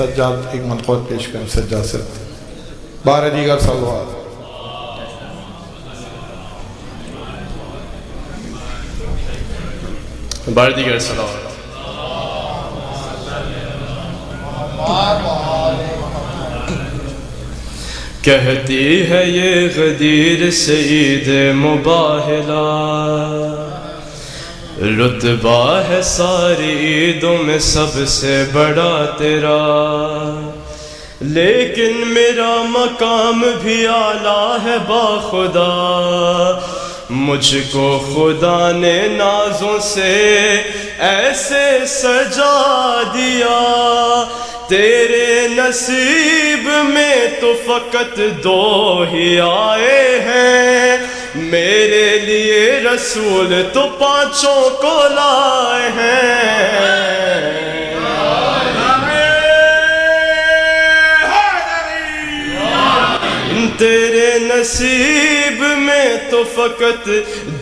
سجاد ایک منقول پیش کریں سجاد سے بارہ دیگر صلوات. بار دیگر صلوات. کہتی ہے یہ غدیر سعید مباہلا، رتبہ ہے ساری عیدوں میں سب سے بڑا تیرا، لیکن میرا مقام بھی اعلیٰ ہے باخدا. مجھ کو خدا نے نازوں سے ایسے سجا دیا، تیرے نصیب میں تو فقط دو ہی آئے ہیں، میرے لیے رسول تو پانچوں کو لائے ہیں. تیرے نصیب میں تو فقط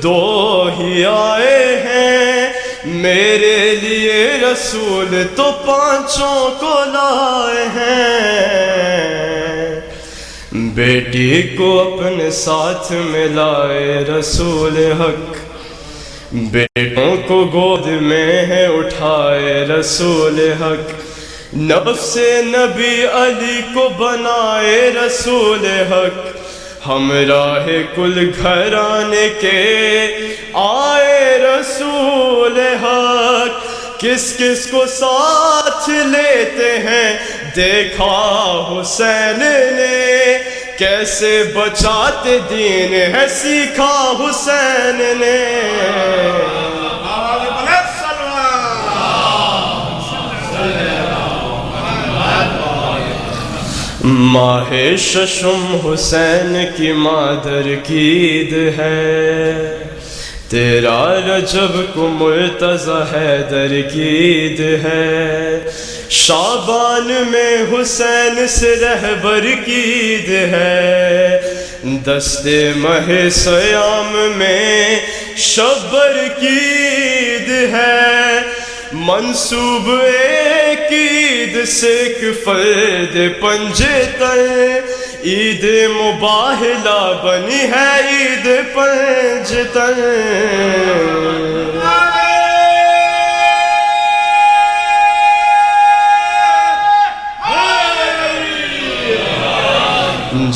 دو ہی آئے ہیں، میرے لیے رسول تو پانچوں کو لائے ہیں. بیٹی کو اپنے ساتھ میں لائے رسول حق، بیٹوں کو گود میں ہے اٹھائے رسول حق، نفس نبی علی کو بنائے رسول حق، ہمراہ کل گھرانے کے آئے رسول حق. کس کس کو ساتھ لیتے ہیں دیکھا حسین نے، کیسے بچاتے دین ہے سیکھا حسین نے. ماہ ششم حسین کی مادر کی عید ہے، تیرا رجب کو مرتضی حیدر کی عید ہے، شعبان میں حسین سے رہبر کی عید ہے، دست ماہ سیام میں شبر کی عید ہے، منسوب ایک عید سے ایک فرد پنجتن، عید مباہلہ بنی ہے عید پنجتن.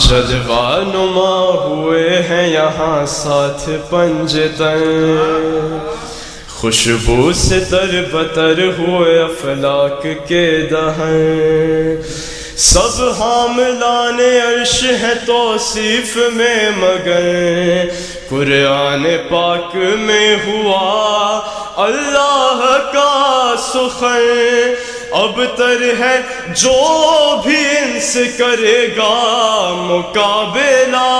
جلوہ نما ہوئے ہیں یہاں ساتھ پنجتن، خوشبو سے تر بتر ہوئے افلاک کے دہن، سب حاملان عرش ہے توصیف میں مگن، قرآن پاک میں ہوا اللہ کا سخن، اب تر ہے جو بھی ان سے کرے گا مقابلہ،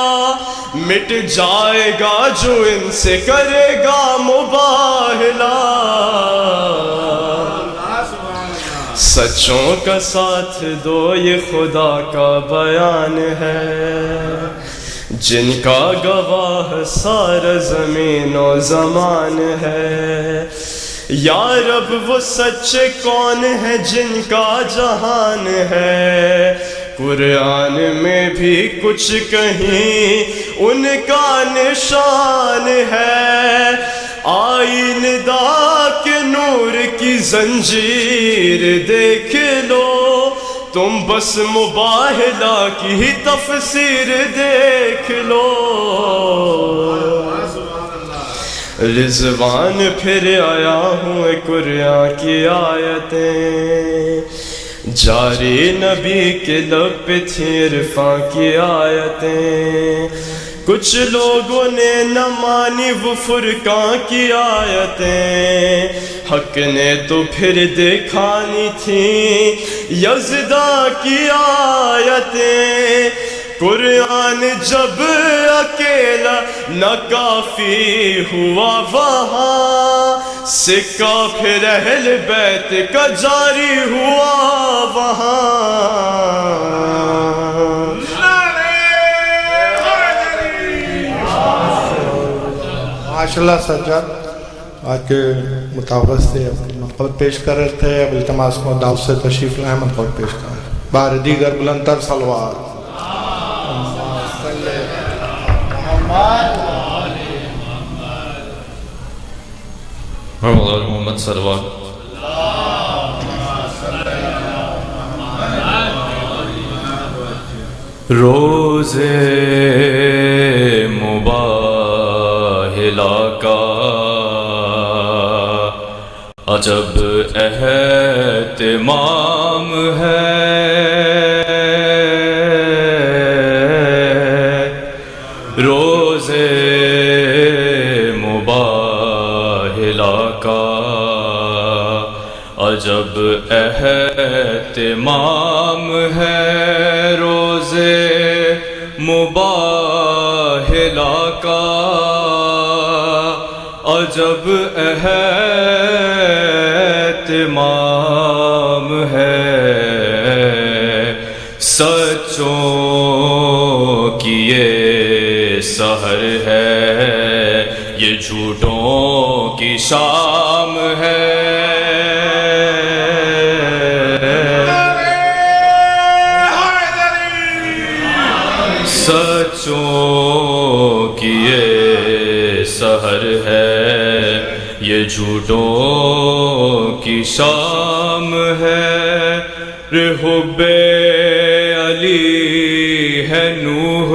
مٹ جائے گا جو ان سے کرے گا مباہلہ. سچوں کا ساتھ دو یہ خدا کا بیان ہے، جن کا گواہ سارا زمین و زمان ہے. یا رب وہ سچے کون ہے جن کا جہان ہے، قرآن میں بھی کچھ کہیں ان کا نشان ہے. آئی ندا کے نور کی زنجیر دیکھ لو، تم بس مباہلہ کی ہی تفسیر دیکھ لو. رضوان پھر آیا ہوں قرآن کی آیتیں، جاری نبی کے لب پہ تھی عرفاں کی آیتیں، کچھ لوگوں نے نہ مانی وہ فرقان کی آیتیں، حق نے تو پھر دکھانی تھی یزدہ کی آیتیں. قرآن جب اکیلا نہ کافی ہوا وہاں، سکہ پھر اہل بیت کا جاری ہوا وہاں. ماشاءاللہ سجاد آج کے مطابق سے اپنی خود پیش کر رہے تھے، اب التماس کو دعوت سے تشریف لائیں، ہم خود پیش کریں. بار دیگر بلندتر صلوات. محمد صلوات. روزے مباہلہ کا عجب اہتمام ہے، روزے مباہلہ کا عجب اہتمام ہے، روزے مباہلہ کا عجب اہتمام ہے، سچوں کی یہ سحر ہے، یہ جھوٹوں کی شام ہے، سچوں کی یہ سحر ہے، یہ جھوٹوں کی شام ہے، حب علی ہے نوح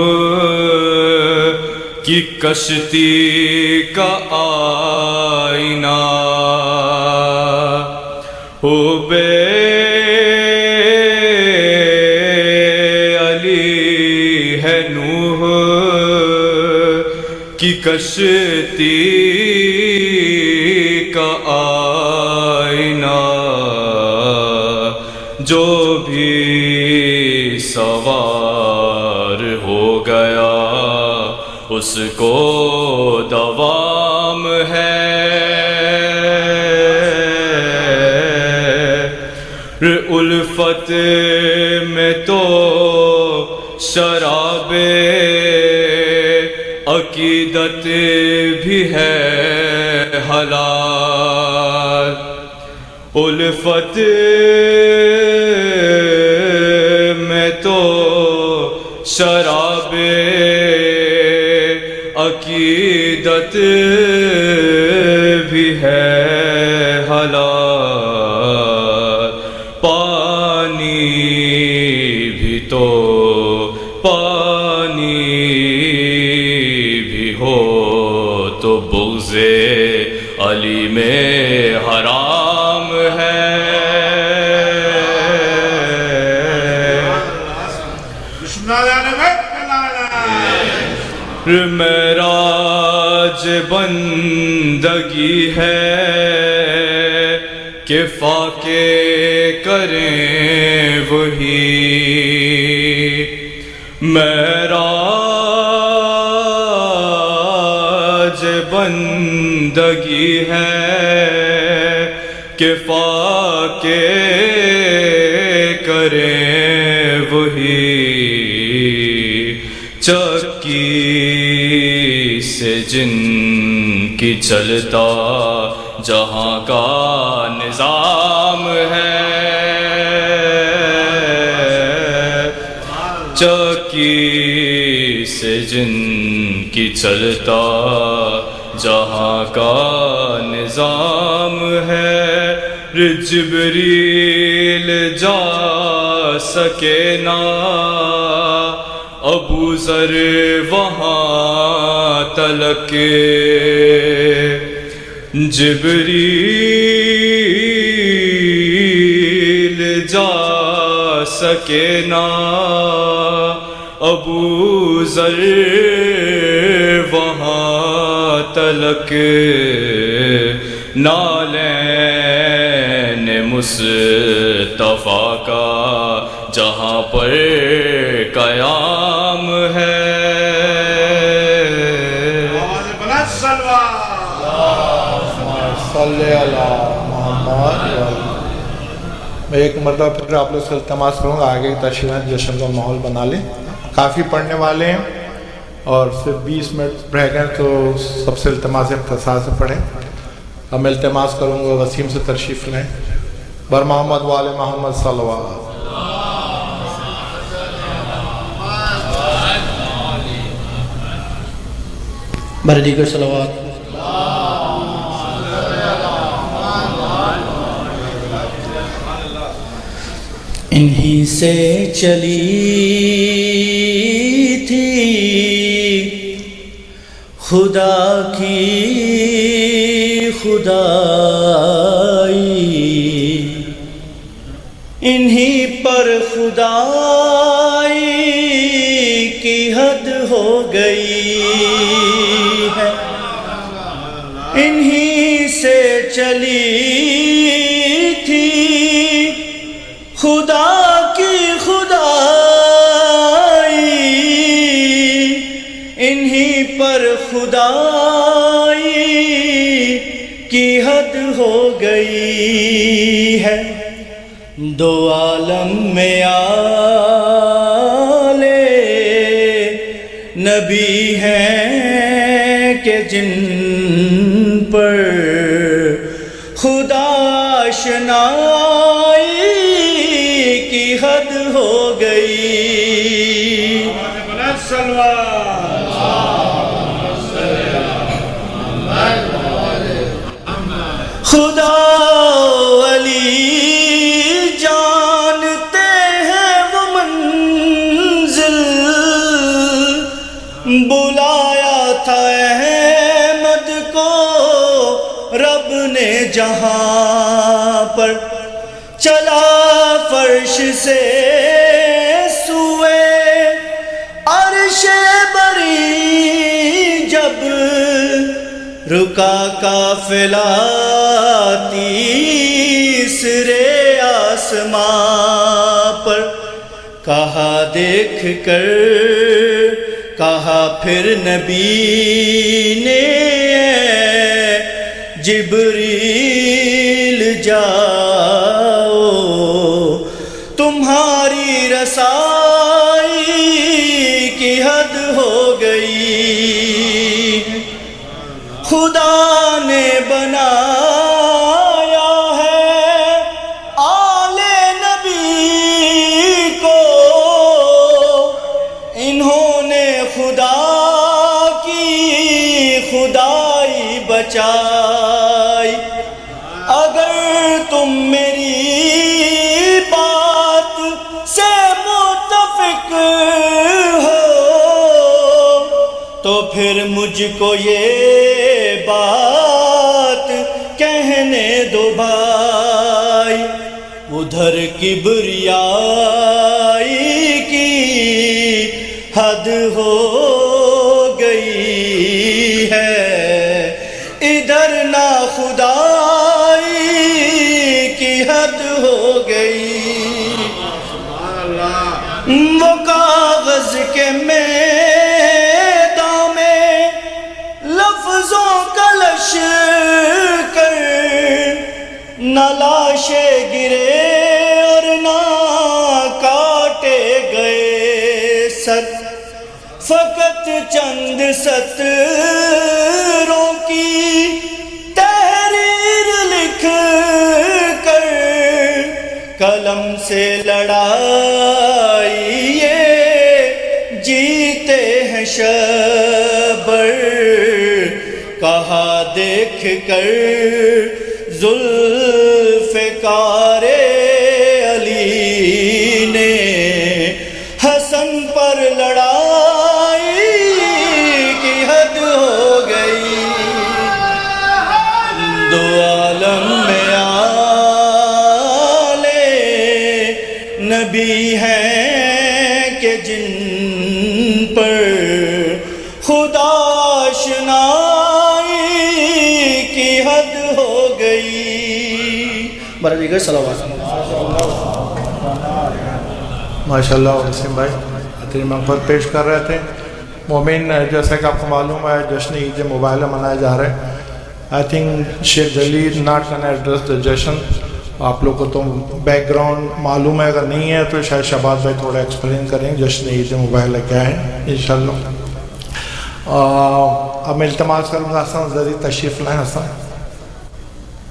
کی کشتی کا آئینہ، حب کی کشتی کا آئینہ، جو بھی سوار ہو گیا اس کو دوام ہے، الفت میں تو شراب عقیدت بھی ہے حلال، الفت میں تو شراب عقیدت بھی ہے حلال، پانی بھی تو تو بغض علی میں حرام ہے، معراج بندگی ہے کہ فاقے کریں وہی، معراج بندگی ہے کہ فاقے کریں وہی، چکی سے جن کی چلتا جہاں کا نظام ہے، چکی سے جن کی چلتا جہاں کا نظام ہے، جبریل جا سکے نہ ابو ذر وہاں تلک، جبریل جا سکے نہ ابو ذر وہاں تلک، نالین مصطفیٰ کا جہاں پر قیام ہے، صلی اللہ محمد. میں ایک مرتبہ پھر آپ لوگ سے التماس کروں گا آگے کی تشریحات جشن کا ماحول بنا لیں، کافی پڑھنے والے ہیں اور صرف 20 منٹ رہ گئے تو سب سے التماس اختصار سے پڑھیں. اب میں التماس کروں گا وسیم سے تشریف لیں. بر محمد وآل محمد صلوات. بر دیگر صلوات. انہی سے چلی تھی خدا کی خدائی، انہی پر خدائی کی حد ہو گئی ہے. انہی سے چلی تھی خدا کی خدائی، انہی پر خدائی کی حد ہو گئی ہے. دو عالم میں آل نبی ہیں کہ جن پر خدا آشنائی کی حد ہو گئی. خدا ولی جانتے ہیں وہ منزل، بلایا تھا احمد کو رب نے جہاں پر. چلا فرش سے سوئے عرش بری جب رکا قافلہ تیسرے آسمان پر. کہا دیکھ کر کہا پھر نبی نے جبریل جاؤ تمہاری رسائی کی حد ہو گئی. خدا نے بنایا ہے آل نبی کو، انہوں نے خدا کی خدائی بچائی. اگر تم میری بات سے متفق ہو تو پھر مجھ کو یہ بات کہنے دو بھائی. ادھر کبریائی کی حد ہو گئی ہے، ادھر نا خدائی کی حد ہو گئی. وہ کاغذ کے میدان میں لفظوں کا لشکر، نہ لاشیں گرے اور نہ کاٹے گئے سر. فقط چند سطروں کی تحریر لکھ کر قلم سے لڑائی یہ جیتے ہیں شبر. کہا دیکھ کر ذوالفقار علی نے حسن پر لڑائی کی حد ہو گئی. دو عالم میں آل نبی ہیں کہ جن پر خدا آشنائی کی حد ہو گئی. برادری صلوات. ماشاءاللہ وسیم بھائی بہترین مغفرت پیش کر رہے تھے. مومن جیسا کہ آپ کو معلوم ہے جشن عید مبارک منائے جا رہے ہیں. I think Sheikh Jalil not can address the جشن. آپ لوگ کو تو بیک گراؤنڈ معلوم ہے، اگر نہیں ہے تو شاید شہباز بھائی تھوڑا ایکسپلین کریں جشن عید مبارک کیا ہے انشاءاللہ. اب میں التماس کروں گا حسن ذریعہ تشریف لائیں. حسن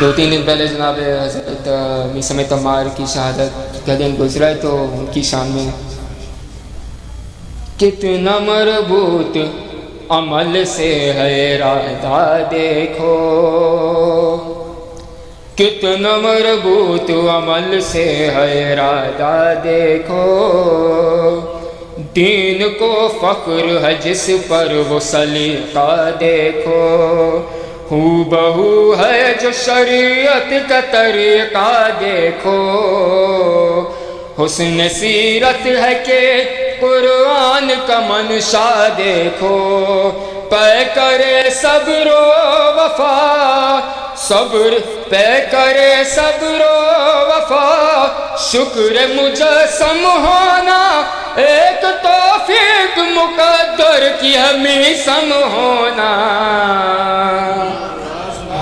دو تین دن پہلے جناب حضرت میثم تمار کی شہادت کا دن گزرا ہے، تو ان کی شان میں کتنا مربوط عمل سے ہے ارادہ دیکھو، کتنا مربوط عمل سے ہے ارادہ دیکھو، دین کو فخر ہے جس پر وہ سلیقہ دیکھو، ہو بہو ہے جو شریعت کا طریقہ دیکھو، حسن سیرت ہے کہ قرآن کا منشا دیکھو، پے کرے صبر و وفا، صبر پے کرے صبر و وفا، شکر مجسم ہونا ایک توفیق مقدر کی ہمیشم ہونا،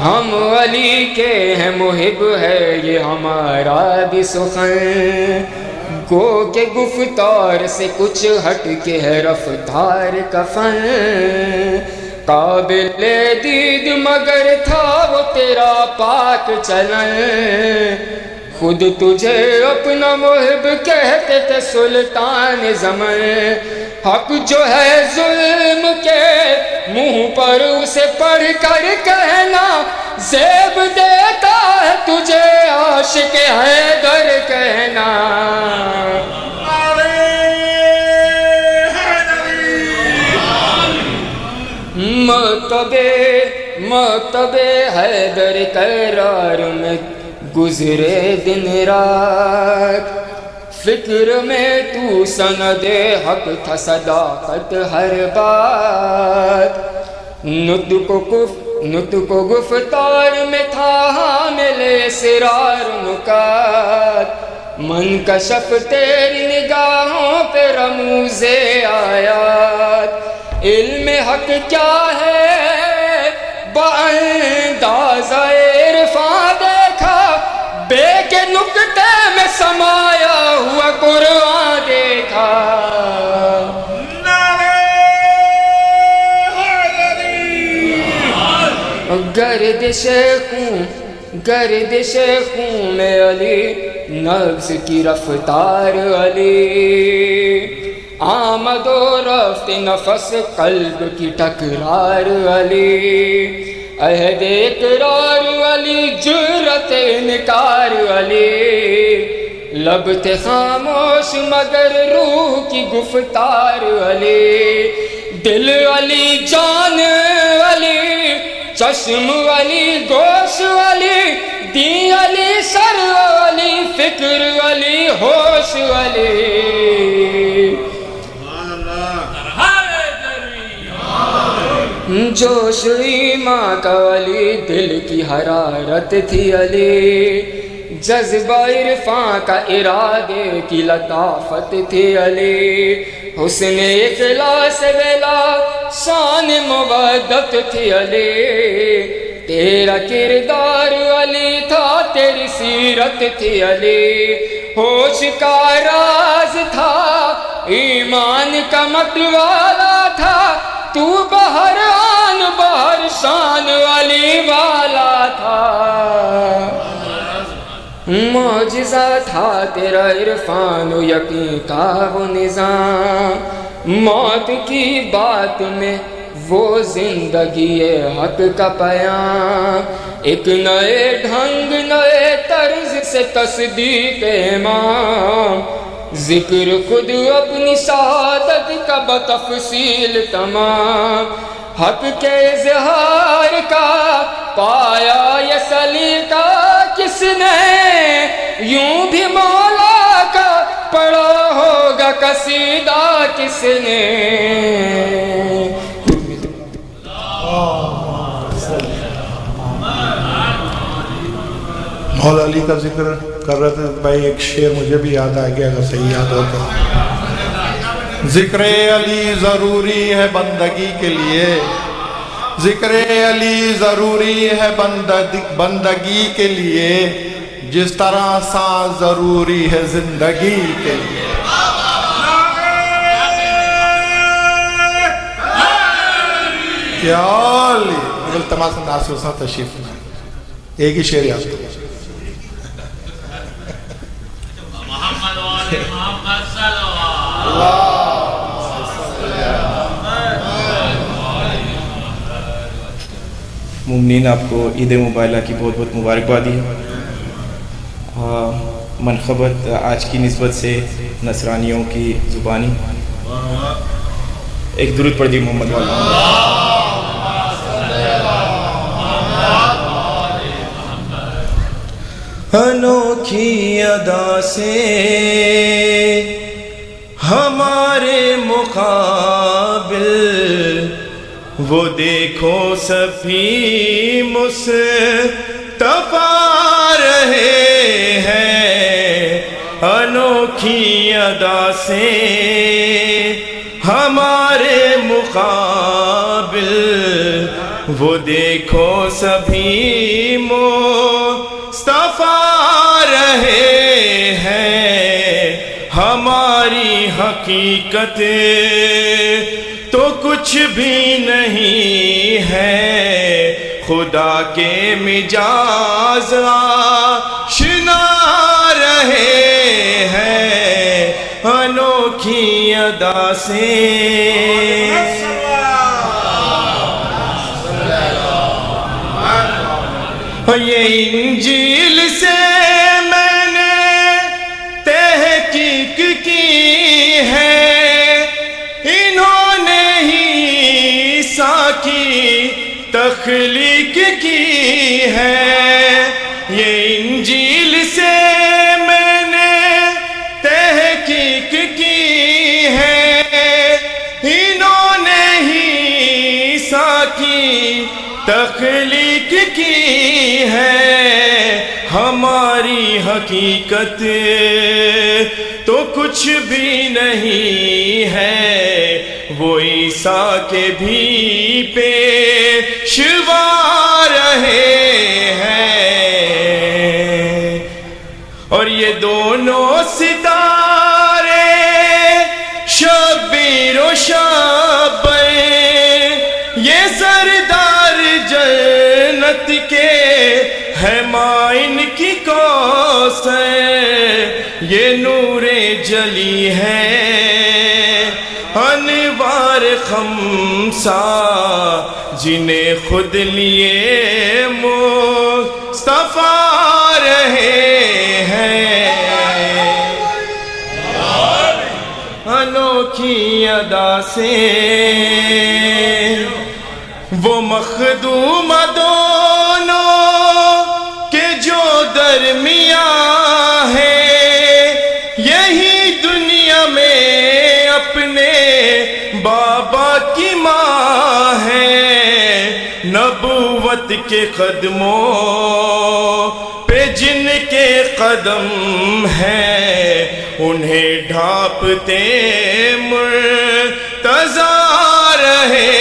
ہم علی کے ہیں محب ہے یہ ہمارا بھی سخن، گو کے گفتار سے کچھ ہٹ کے ہے رفتار کا فن، قابل دید مگر تھا وہ تیرا پاک چلن، خود تجھے اپنا محب کہتے تھے سلطان زمن، حق جو ہے ظلم کے منہ پر اسے پڑھ کر کہنا، زیب دیتا ہے تجھے عاشق حیدر کہنا، مکتب حیدر قرار میں گزرے دن رات، فکر میں تو سند حق تھا صداقت ہر بات، نطق و گفتار میں تھا حامل اسرار نکات، منکشف تیری نگاہوں پہ رموز آیات، علم حق کیا ہے باندازہ عرفاں دیکھا، بے کے نکتے میں سمایا ہوا قرآن دیکھا، گردش خون میں علی، نبض کی رفتار علی، آمد و رفت نفس قلب کی ٹکرار علی، عہد اقرار علی، جرت انکار علی، لب تھے خاموش مگر روح کی گفتار علی، دل علی، جان علی، چشم علی، گوش علی، دی علی، سر علی، فکر علی، ہوش علی، جوش ایمان کا علی، دل کی حرارت تھی علی، جذبہ عرفان کا ارادے کی لطافت تھی علی، حسن اخلاص بلا شان مودت تھی علی، تیرا کردار علی تھا، تیری سیرت تھی علی، ہوش کا راز تھا، ایمان کا متوالا تھا، تو بہر آن بہر شان علی والا تھا، معجزہ تھا تیرا عرفان و یقین کا وہ نظام، موت کی بات میں وہ زندگی حق کا پیام، ایک نئے ڈھنگ نئے طرز سے تصدیق امام، ذکر خود اپنی شہادت کا بتفصیل تمام، حق کے اظہار کا پایا یہ سلیقہ کس نے، یوں بھی مولا کا پڑھا ہوگا قصیدہ کس نے، مولا علی کا ذکر کر رہے تھے بھائی، ایک شعر مجھے بھی یاد آ گیا، اگر صحیح یاد ہو تو. ذکر علی ضروری ہے بندگی کے لیے، ذکر علی ضروری ہے بندگی کے لیے، جس طرح سانس ضروری ہے زندگی کے لیے. کیا علی التماس ناصر صاحب تشریف لائیں. ایک ہی شعر یاد کرو. مومنین، آپ کو عید مبارکہ کی بہت بہت مبارکبادی ہے. منقبت آج کی نسبت سے نصرانیوں کی زبانی ایک درود پڑھ دی محمد والا. انوکھی ادا سے ہمارے مقابل وہ دیکھو سبھی مصطفیٰ رہے ہیں. انوکھی ادا سے ہمارے مقابل وہ دیکھو سبھی مصطفیٰ رہے ہیں. ہماری حقیقت تو کچھ بھی نہیں ہے، خدا کے مجاز آشنا رہے ہیں. انوکھی ادا سے یہ انجیل سے میں نے تحقیق کی ہے، انہوں نے ہی عیسیٰ کی تخلیق کی ہے. یہ انجیل سے میں نے تحقیق کی ہے، انہوں نے ہی عیسیٰ کی تخلیق کی ہے. ہماری حقیقت تو کچھ بھی نہیں ہے، وہ عیسیٰ کے بھی پیشوا رہے ہیں. اور یہ دونوں ستارے شبیر و شابر، یہ سردار جنت کے ہے مائن کی کوثر. یہ نور جلی ہے انوار خمسہ، جنہیں خود لیے مصطفیٰ رہے ہیں. انوکھی ادا سے وہ مخدوم دونوں کے جو درمیاں ہے، یہی دنیا میں اپنے بابا کی ماں ہے. نبوت کے قدموں پہ جن کے قدم ہیں، انہیں ڈھانپتے مرتضیٰ رہے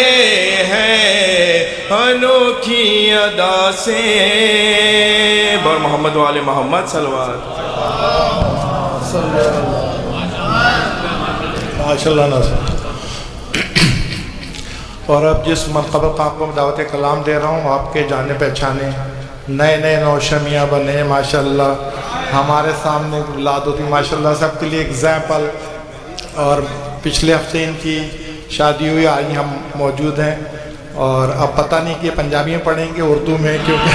ہیں. انوکھی ادا سے بر محمد والے محمد صلوات. ماشاءاللہ ناصر. اور اب جس مرتبہ کا آپ کو دعوت کلام دے رہا ہوں، آپ کے جانے پہچانے نئے نئے نوشمیاں بنے ماشاءاللہ ہمارے سامنے اولاد ہوتی ماشاءاللہ. سب کے لیے اگزامپل. اور پچھلے ہفتے ان کی شادی ہوئی، آج ہم موجود ہیں. اور اب پتہ نہیں کہ پنجابی میں پڑھیں گے اردو میں، کیونکہ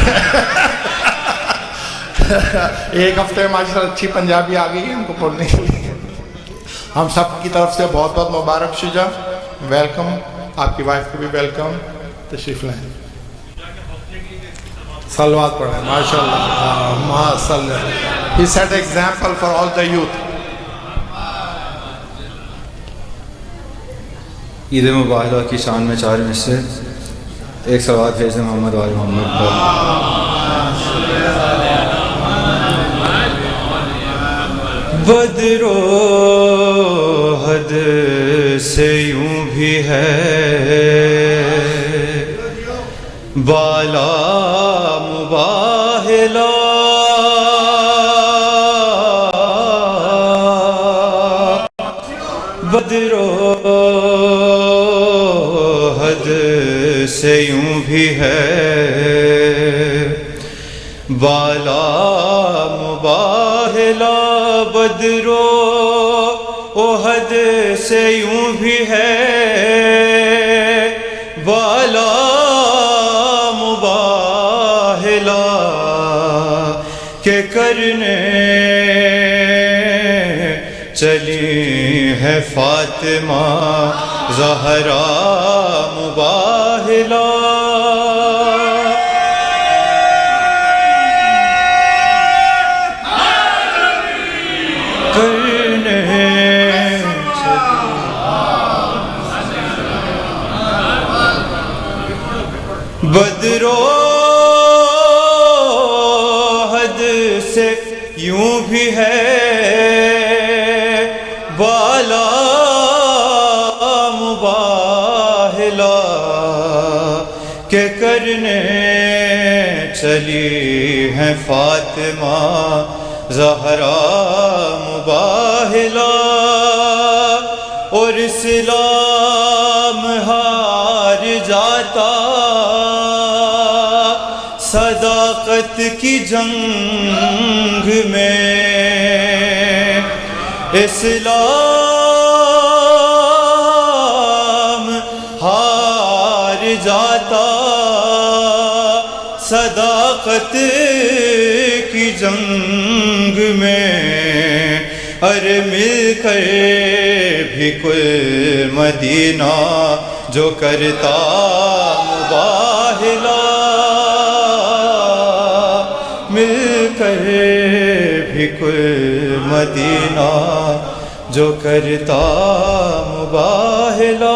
ایک ہفتے میں ماشاءاللہ اچھی پنجابی آ گئی ہے ان کو پڑھنے کے لیے. ہم سب کی طرف سے بہت بہت مبارک. شجا ویلکم، آپ کی وائف کو بھی ویلکم. تشریف لائیں. صلوات پڑھیں ماشاءاللہ. ماشاءاللہ. He set example for all the youth. عید مبارکہ کی شان میں 4 میں سے ایک صلوات بھیج دیں محمد والے محمد پر. بدرو حد سے یوں بھی ہے بالا مباہلا بدرو حد سے یوں بھی ہے بالا مباہلا بدرو احد سے یوں بھی ہے بالا مباہلا کہ کرنے چلی ہے فاطمہ زہرا مباہلا بدرو حد سے یوں بھی ہے بالا مباہلا کہ کرنے چلی ہے فاطمہ زہرا مباہلا اور اسلام ہار جاتا صداقت کی جنگ میں اسلام ہار جاتا صداقت کی جنگ میں ارے مل کر بھی کل مدینہ جو کرتا مباہلا مل کر بھی کل مدینہ جو کرتا مباہلا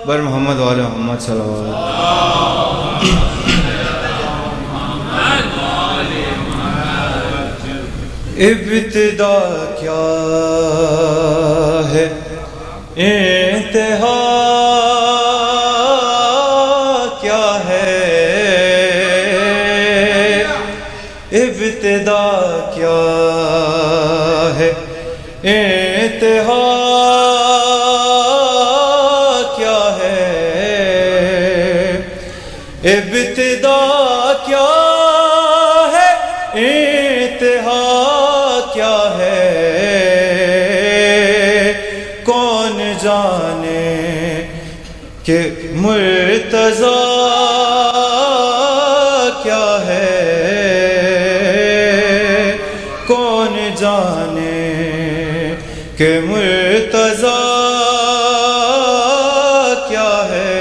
بر محمد وعلی محمد صلی اللہ علیہ وسلم ابتدا کیا ہے انتہا کیا ہے ابتدا کیا ہے انتہا کیا ہے ابتدا کیا ہے انتہا کیا ہے کون جانے کہ مرتضیٰ کیا ہے کون جانے کہ مرتضیٰ کیا ہے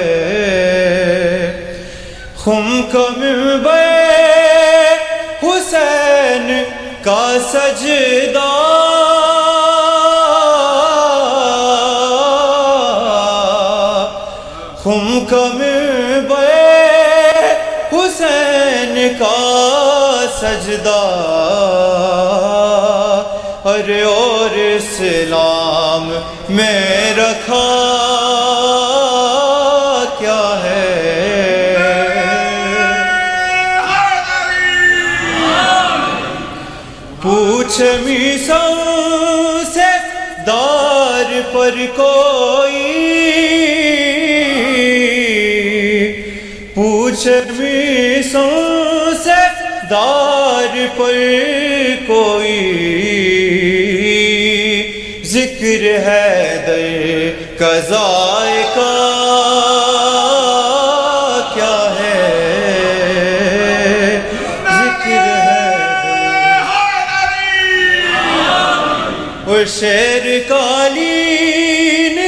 خم کا منبر حسین کا سجدہ خم کا منبر حسین کا سجدہ ارے اور اسلام میں رکھا کیا ہے پوچھ میسوں سے دار پر کوئی پوچھ میسوں سے دار پر کوئی ذکر ہے در کا ذائقہ کیا ہے ذکر ہے اور شیر قالین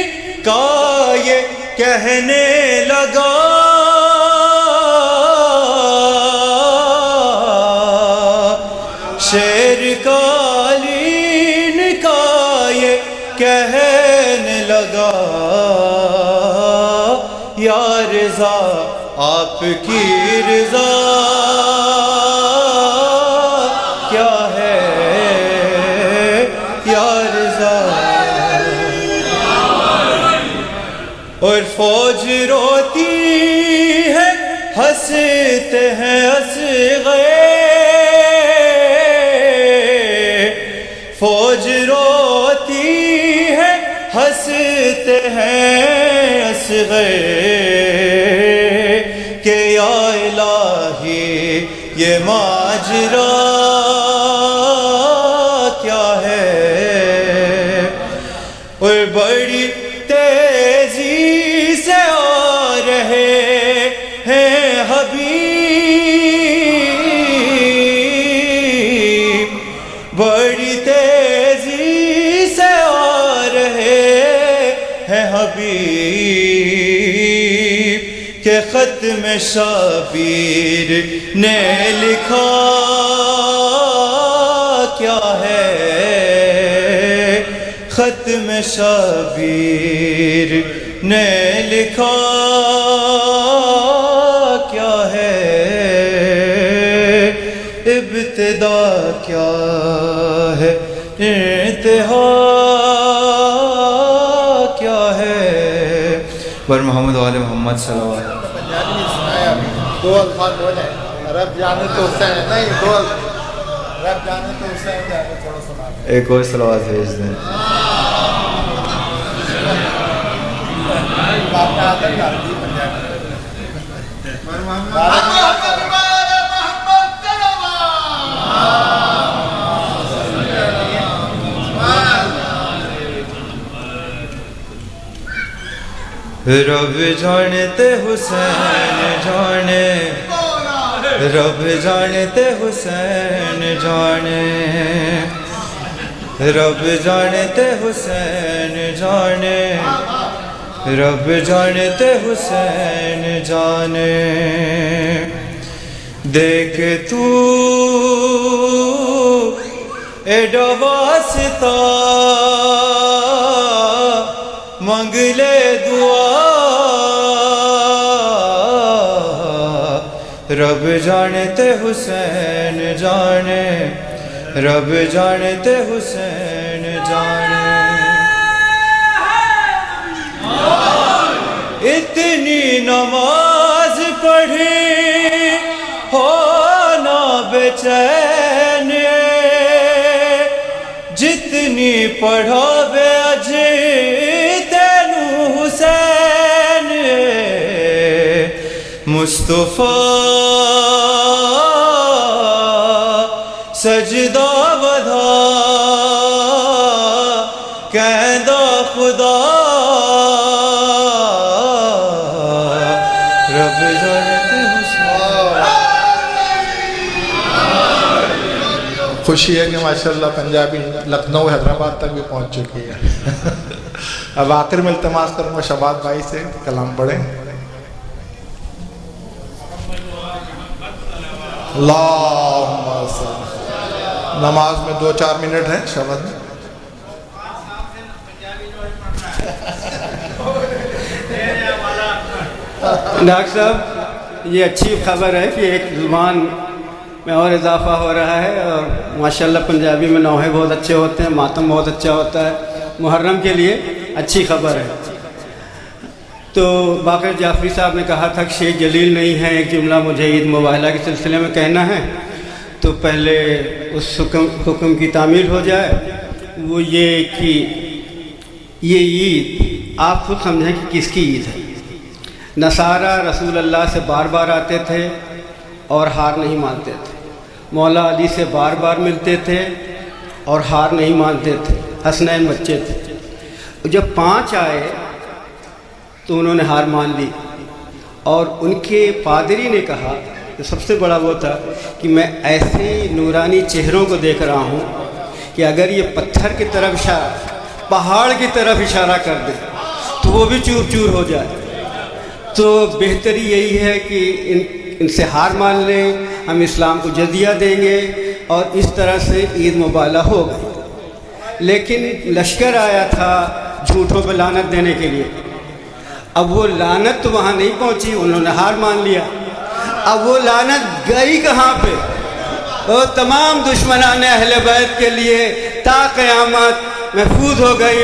کا یہ کہنے لگا شیر قالین کا یہ کہنے لگا یا رضا آپ کی رضا کیا ہے اور فوج روتی ہے ہنستے ہیں اصغر، فوج روتی ہے ہنستے ہیں اصغر، کہ یا الہی یہ ماجرا کیا ہے، اور بڑی تیزی سے آ رہے ہیں حبیب، بڑی تیزی سے آ رہے ہیں حبیب، کہ ختم شبیر نے لکھا کیا ہے، ختم شبیر نے لکھا کیا ہے، ابتدا کیا ہے انتہا کیا ہے، بر محمد وآل محمد صلی اللہ علیہ وسلم۔ دو الفاظ بولے، رب جانے تو حسین نہیں، دو رب جانے تو حسین جانے، تھوڑا سنا دیں۔ ایک اور صلوات بھیج دیں۔ رب جانتے حسین جانے، رب جانتے حسین جانے، رب جانتے حسین جانے، رب جانتے حسین جانے، دیکھ تو ایڈا واسطہ مانگ لے دعا، رب جانتے حسین جانے، رب جانتے حسین جانے، اتنی نماز پڑھی ہو نہ بے چین، جتنی پڑھا بے اجے حسین، مصطفیٰ سجدہ ودا کہندا خدا، رب جانتے حسین۔ خوشی ہے کہ ماشاءاللہ پنجابی لکھنؤ حیدرآباد تک بھی پہنچ چکی ہے۔ اب آخر میں التماس کروں گا شباب بھائی سے کلام پڑھیں۔ اللہم صل، نماز میں 2-4 منٹ ہیں شباب میں۔ ڈاکٹر صاحب، یہ اچھی خبر ہے کہ ایک زبان میں اور اضافہ ہو رہا ہے، اور ماشاءاللہ پنجابی میں نوحے بہت اچھے ہوتے ہیں، ماتم بہت اچھا ہوتا ہے، محرم کے لیے اچھی خبر ہے۔ تو باقر جعفری صاحب نے کہا تھا کہ شیخ جلیل نہیں ہے، ایک جملہ مجھے عید مباہلہ کے سلسلے میں کہنا ہے، تو پہلے اس حکم کی تعمیل ہو جائے، وہ یہ کہ یہ عید آپ خود سمجھیں کہ کس کی عید ہے۔ نصارہ رسول اللہ سے بار بار آتے تھے اور ہار نہیں مانتے تھے، مولا علی سے بار بار ملتے تھے اور ہار نہیں مانتے تھے، حسنین بچے تھے۔ جب 5 آئے تو انہوں نے ہار مان لی، اور ان کے پادری نے کہا، جو سب سے بڑا وہ تھا، کہ میں ایسے نورانی چہروں کو دیکھ رہا ہوں کہ اگر یہ پتھر کی طرف اشارہ، پہاڑ کی طرف اشارہ کر دے تو وہ بھی چور چور ہو جائے، تو بہتری یہی ہے کہ ان سے ہار مان لیں، ہم اسلام کو جزیہ دیں گے، اور اس طرح سے عید مباہلہ ہو گئی۔ لیکن لشکر آیا تھا جھوٹوں پہ لعنت دینے کے لیے، اب وہ لعنت تو وہاں نہیں پہنچی، انہوں نے ہار مان لیا، اب وہ لعنت گئی کہاں پہ؟ وہ تمام دشمنان اہل بیت کے لیے تا قیامت محفوظ ہو گئی،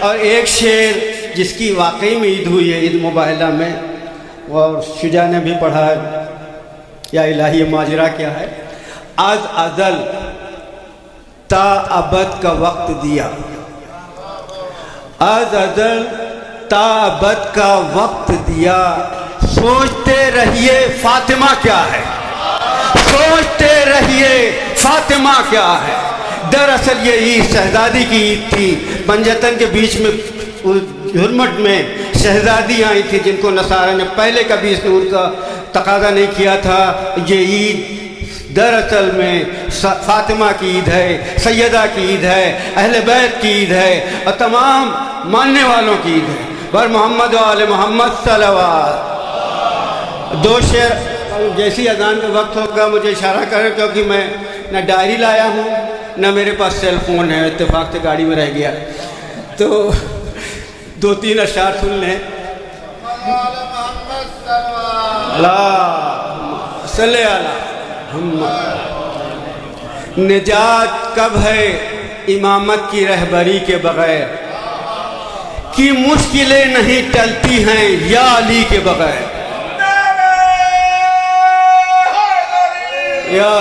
اور ایک شعر جس کی واقعی میں عید ہوئی ہے، عید مباہلہ میں، اور شجاع نے بھی پڑھا ہے، یا الہی ماجرا کیا ہے؟ از ازل تا ابد کا وقت دیا، از ازل تا ابد کا وقت دیا، سوچتے رہیے فاطمہ کیا ہے، سوچتے رہیے فاطمہ کیا ہے۔ دراصل یہ عید شہزادی کی عید تھی، پنجتن کے بیچ میں جرمٹ میں شہزادی آئی تھی جن کو نصارہ نے پہلے کبھی اس نور کا تقاضا نہیں کیا تھا۔ یہ عید دراصل میں فاطمہ کی عید ہے، سیدہ کی عید ہے، اہل بیت کی عید ہے، اور تمام ماننے والوں کی عید ہے۔ بر محمد و آل محمد صلوات۔ دو شعر جیسی اذان کا وقت ہوگا مجھے اشارہ کریں، کیونکہ میں نہ ڈائری لایا ہوں نہ میرے پاس سیل فون ہے، اتفاق سے گاڑی میں رہ گیا، تو دو تین اشعار سن لیں۔ اللہ صلی اللہ محمد۔ نجات کب ہے امامت کی رہبری کے بغیر، کی مشکلیں نہیں ٹلتی ہیں یا علی کے بغیر، یا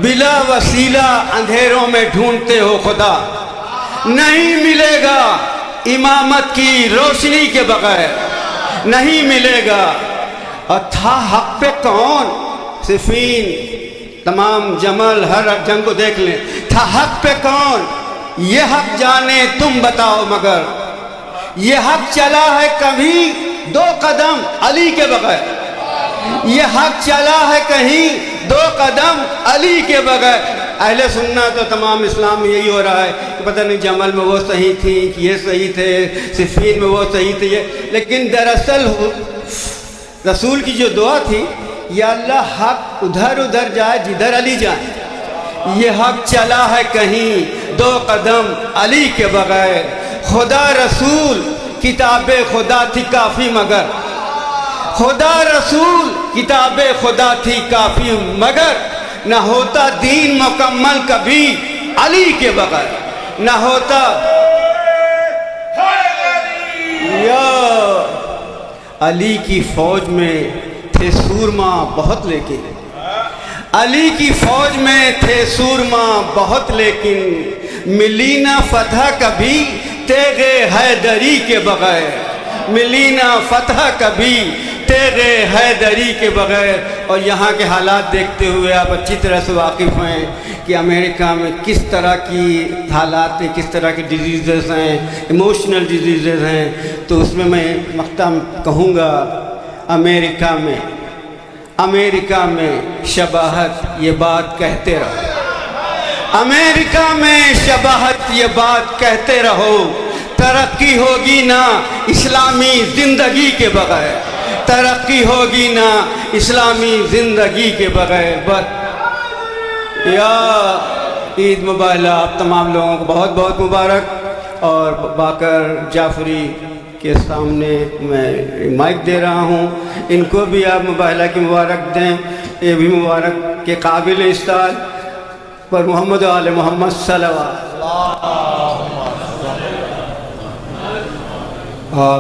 بلا وسیلہ اندھیروں میں ڈھونڈتے ہو خدا، نہیں ملے گا امامت کی روشنی کے بغیر، نہیں ملے گا۔ اور تھا حق پہ کون؟ صفین، تمام جمل، ہر جنگ کو دیکھ لیں، تھا حق پہ کون؟ یہ حق جانے تم بتاؤ، مگر یہ حق چلا ہے کبھی دو قدم علی کے بغیر، یہ حق چلا ہے کہیں دو قدم علی کے بغیر۔ اہل سنت تو تمام اسلام میں یہی ہو رہا ہے کہ پتہ نہیں جمل میں وہ صحیح تھی کہ یہ صحیح تھے، صفین میں وہ صحیح تھے، لیکن دراصل رسول کی جو دعا تھی، یا اللہ حق ادھر ادھر جائے جدھر علی جائے، یہ حق چلا ہے کہیں دو قدم علی کے بغیر۔ خدا رسول کتاب خدا تھی کافی مگر، خدا رسول کتاب خدا تھی کافی مگر، نہ ہوتا دین مکمل کبھی علی کے بغیر، نہ ہوتا۔ یا علی کی فوج میں تھے سورما بہت، لیکن علی کی فوج میں تھے سورما بہت، لیکن ملی نہ فتح کبھی تیغ حیدری کے بغیر، ملی نہ فتح کبھی تیغ حیدری کے بغیر۔ اور یہاں کے حالات دیکھتے ہوئے آپ اچھی طرح سے واقف ہیں کہ امریکہ میں کس طرح کی حالات ہیں، کس طرح کی ڈیزیزز ہیں، ایموشنل ڈیزیزز ہیں۔ تو اس میں میں مقطع کہوں گا، امریکہ میں شباہت یہ بات کہتے رہو، امریکہ میں شباہت یہ بات کہتے رہو، ترقی ہوگی نہ اسلامی زندگی کے بغیر، ترقی ہوگی نہ اسلامی زندگی کے بغیر۔ یا عید مبارک آپ تمام لوگوں کو بہت بہت مبارک۔ اور باقر جعفری کے سامنے میں مائک دے رہا ہوں، ان کو بھی آپ مباہلہ کی مبارک دیں، یہ بھی مبارک کے قابل اس سال پر محمد و آل محمد صلوات۔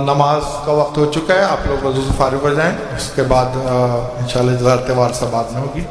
نماز کا وقت ہو چکا ہے، آپ لوگ وضو سے فارغ ہو جائیں، اس کے بعد انشاءاللہ تہوار سے بعد میں ہوگی۔